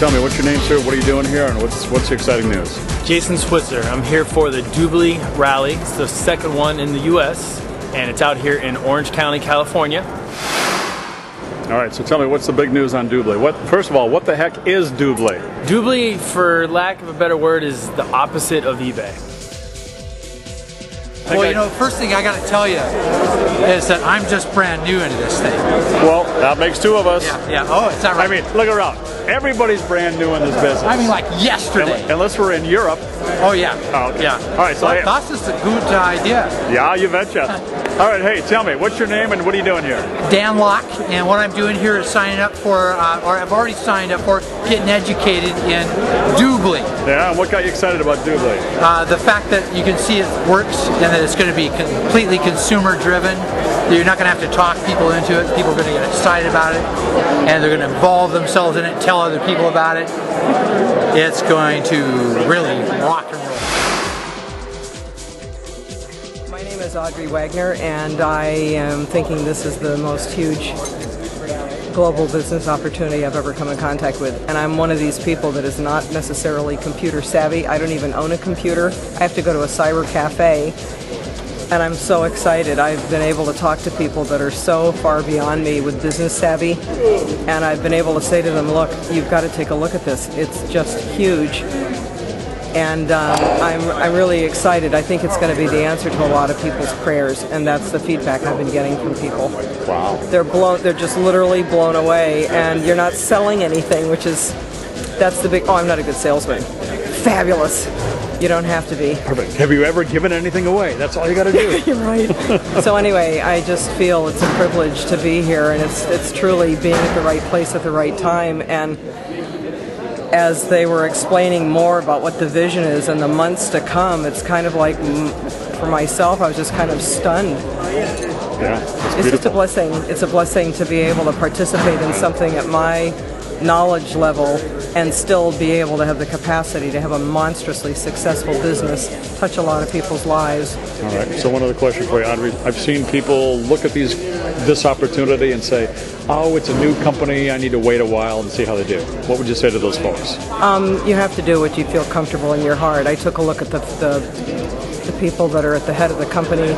tell me, what's your name, sir? What are you doing here, and what's the exciting news? Jason Switzer. I'm here for the DubLi rally. It's the second one in the U.S. and it's out here in Orange County, California. All right, so tell me, what's the big news on DubLi? First of all, what the heck is DubLi? DubLi, for lack of a better word, is the opposite of eBay. Well, you know, first thing I got to tell you is that I'm just brand new into this thing. Well, that makes two of us. Yeah. Oh, it's not right. I mean, look around. Everybody's brand new in this business. I mean, like yesterday. Unless we're in Europe. Oh, yeah. Oh, okay. Yeah. All right, so that's just a good idea. Yeah, you betcha. All right, hey, tell me, what's your name and what are you doing here? Dan Locke, and what I'm doing here is signing up for, or I've already signed up for, getting educated in DubLi. Yeah, and what got you excited about DubLi? The fact that you can see it works and that it's going to be completely consumer driven. That you're not going to have to talk people into it. People are going to get excited about it, and they're going to involve themselves in it, tell other people about it. It's going to really rock and roll. My name is Audrey Wagner, and I am thinking this is the most huge global business opportunity I've ever come in contact with. And I'm one of these people that is not necessarily computer savvy. I don't even own a computer. I have to go to a cyber cafe, and I'm so excited. I've been able to talk to people that are so far beyond me with business savvy, and I've been able to say to them, look, you've got to take a look at this. It's just huge. And I'm really excited. I think it's going to be the answer to a lot of people's prayers, and that's the feedback I've been getting from people. Wow. They're just literally blown away, and you're not selling anything, that's the big, oh, I'm not a good salesman. Fabulous. You don't have to be. Perfect. Have you ever given anything away? That's all you got to do. You're right. So anyway, I just feel it's a privilege to be here, and it's truly being at the right place at the right time. And as they were explaining more about what the vision is and the months to come, it's kind of like, for myself, I was just kind of stunned. Yeah, it's just a blessing. It's a blessing to be able to participate in something at my knowledge level and still be able to have the capacity to have a monstrously successful business touch a lot of people's lives. All right, so one other question for you, Audrey. I've seen people look at this opportunity and say, oh, it's a new company, I need to wait a while and see how they do. What would you say to those folks? You have to do what you feel comfortable in your heart. I took a look at the people that are at the head of the company,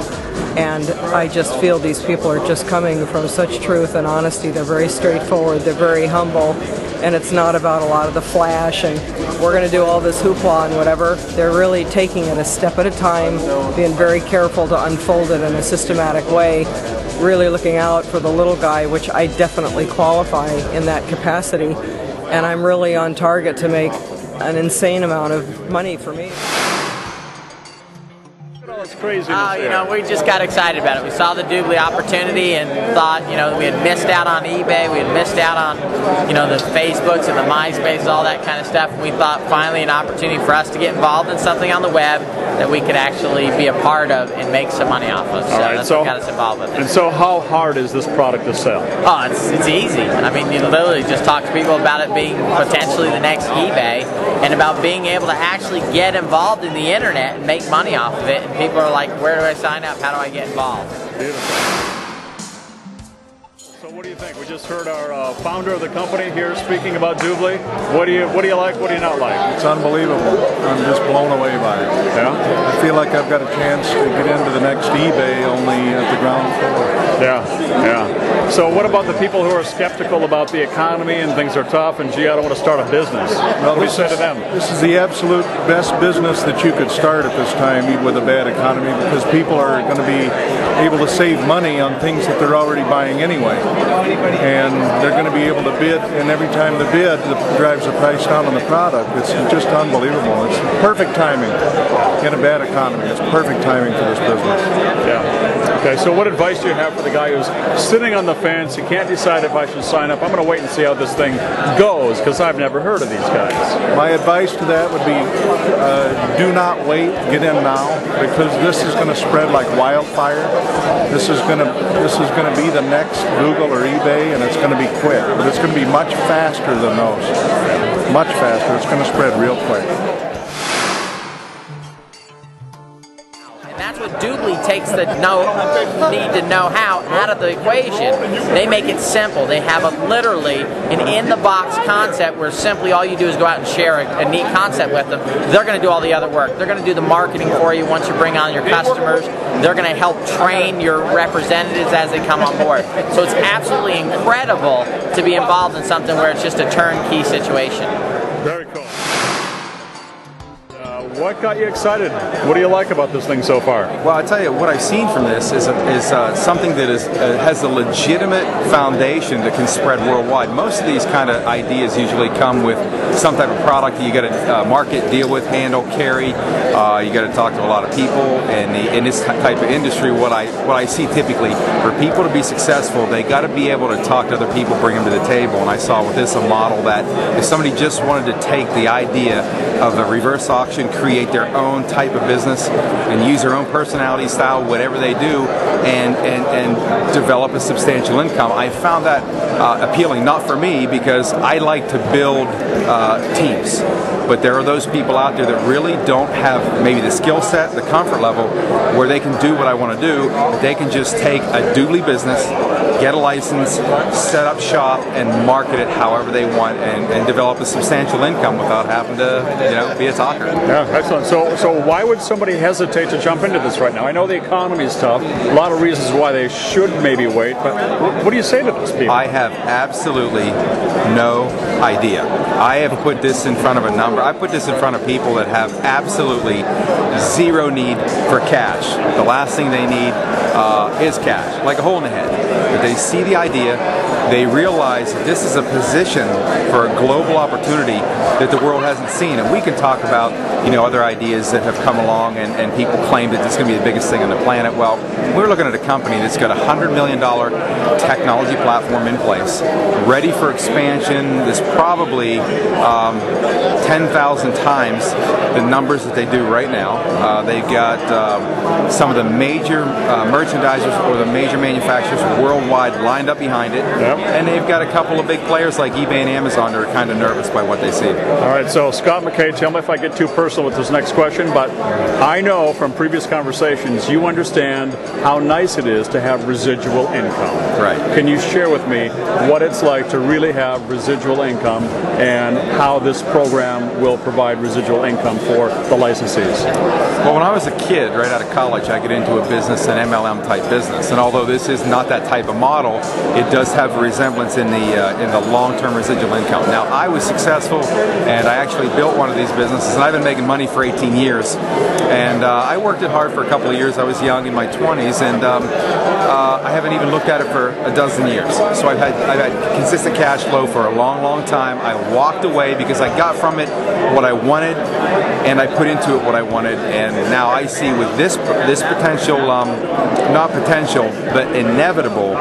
and I just feel these people are just coming from such truth and honesty. They're very straightforward, they're very humble, and it's not about a lot of the flash and we're going to do all this hoopla and whatever. They're really taking it a step at a time, being very careful to unfold it in a systematic way, really looking out for the little guy, which I definitely qualify in that capacity, and I'm really on target to make an insane amount of money for me. Crazy. You know, we just got excited about it. We saw the DubLi opportunity and thought, you know, we had missed out on eBay, we had missed out on, you know, the Facebooks and the MySpaces, all that kind of stuff. And we thought finally an opportunity for us to get involved in something on the web that we could actually be a part of and make some money off of. So that's what got us involved with it. And so how hard is this product to sell? Oh, it's easy. I mean, you literally just talk to people about it being potentially the next eBay and about being able to actually get involved in the internet and make money off of it. And people are like, where do I sign up? How do I get involved? Beautiful. So what do you think? We just heard our founder of the company here speaking about DubLi. What do you like? What do you not like? It's unbelievable. I'm just blown away by it. Yeah? I feel like I've got a chance to get into the next eBay, only at the ground floor. Yeah. So what about the people who are skeptical about the economy and things are tough and gee, I don't want to start a business? Well, what do you say to them? This is the absolute best business that you could start at this time, even with a bad economy, because people are going to be able to save money on things that they're already buying anyway. And they're going to be able to bid, and every time they bid, it drives the price down on the product. It's just unbelievable. It's perfect timing in a bad economy. It's perfect timing for this business. Yeah. Okay, so what advice do you have for the guy who's sitting on the fence, he can't decide if I should sign up? I'm going to wait and see how this thing goes, because I've never heard of these guys. My advice to that would be do not wait, get in now, because this is going to spread like wildfire. This is going to be the next Google or eBay, and it's going to be quick. But it's going to be much faster than those. Much faster. It's going to spread real quick. That's what DubLi takes the need to know how out of the equation. They make it simple. They have literally an in-the-box concept where simply all you do is go out and share a neat concept with them. They're going to do all the other work. They're going to do the marketing for you once you bring on your customers. They're going to help train your representatives as they come on board. So it's absolutely incredible to be involved in something where it's just a turnkey situation. Very cool. What got you excited? What do you like about this thing so far? Well, I tell you, what I've seen from this is something that has a legitimate foundation that can spread worldwide. Most of these kind of ideas usually come with some type of product that you got to market, deal with, handle, carry. You got to talk to a lot of people, and in this type of industry, what I see typically, for people to be successful, they got to be able to talk to other people, bring them to the table. And I saw with this a model that if somebody just wanted to take the idea of a reverse auction, create their own type of business and use their own personality, style, whatever they do, and develop a substantial income. I found that appealing, not for me because I like to build teams, but there are those people out there that really don't have maybe the skill set, the comfort level where they can do what I want to do. They can just take a DubLi business, get a license, set up shop, and market it however they want, and develop a substantial income without having to, be a talker. Yeah, excellent. So why would somebody hesitate to jump into this right now? I know the economy is tough. A lot of reasons why they should maybe wait, but what do you say to those people? I have absolutely no idea. I have put this in front of a number. I put this in front of people that have absolutely zero need for cash. The last thing they need is cash, like a hole in the head. But they see the idea, they realize that this is a position for a global opportunity that the world hasn't seen. And we can talk about, other ideas that have come along and people claim that this is going to be the biggest thing on the planet. Well, we're looking at a company that's got a $100 million technology platform in place, ready for expansion. There's probably 10,000 times the numbers that they do right now. They've got some of the major merchandisers or the major manufacturers worldwide lined up behind it. Yep. And they've got a couple of big players like eBay and Amazon that are kind of nervous by what they see. All right, so Scott McKay, tell me if I get too personal with this next question, but I know from previous conversations you understand how nice it is to have residual income. Right. Can you share with me what it's like to really have residual income and how this program will provide residual income for the licensees? Well, when I was a kid, right out of college, I got into a business, an MLM type business, and although this is not that type of model, it does have a resemblance in the long-term residual income. Now, I was successful, and I actually built one of these businesses, and I've been making money for 18 years. And I worked it hard for a couple of years. I was young in my 20s, and I haven't even looked at it for a dozen years. So I've had consistent cash flow for a long, long time. I walked away because I got from it what I wanted, and I put into it what I wanted. And now I see with this potential, not potential, but inevitable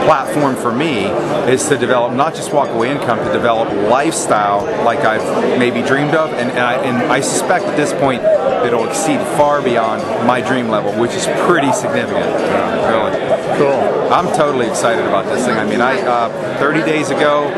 platform for me is to develop not just walk-away income, to develop lifestyle like I've maybe dreamed of, and I suspect at this point it'll exceed far beyond my dream level, which is pretty significant. Really. Cool. I'm totally excited about this thing. I mean, 30 days ago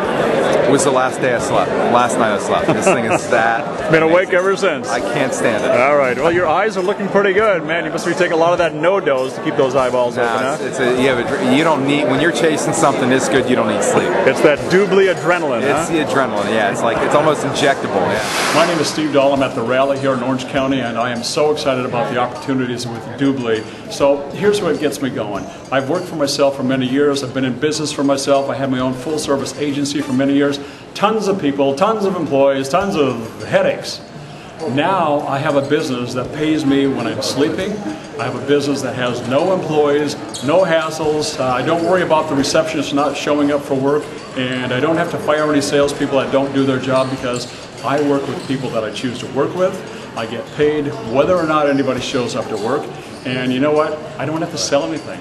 was the last day I slept. Last night I slept. This thing is that. Been awake ever since. I can't stand it. All right. Well, your eyes are looking pretty good, man. You must be taking a lot of that no-dose to keep those eyeballs open, huh? You don't need, when you're chasing something this good, you don't need sleep. It's that DubLi adrenaline, It's the adrenaline, yeah. It's like, it's almost injectable, yeah. My name is Steve Dahl. I'm at the rally here in Orange County, and I am so excited about the opportunities with DubLi. So here's what gets me going. I've worked for myself for many years. I've been in business for myself. I had my own full-service agency for many years. Tons of people, tons of employees, tons of headaches. Now I have a business that pays me when I'm sleeping. I have a business that has no employees, no hassles. I don't worry about the receptionist not showing up for work, and I don't have to fire any salespeople that don't do their job because I work with people that I choose to work with. I get paid whether or not anybody shows up to work, and you know what? I don't have to sell anything.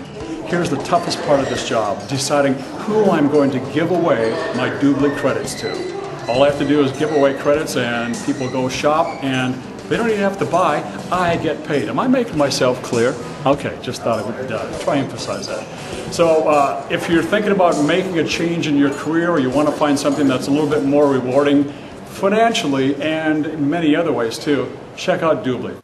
Here's the toughest part of this job, deciding who I'm going to give away my DubLi credits to. All I have to do is give away credits and people go shop and they don't even have to buy, I get paid. Am I making myself clear? Okay, just thought I would try and emphasize that. So if you're thinking about making a change in your career or you want to find something that's a little bit more rewarding financially and in many other ways too, check out DubLi.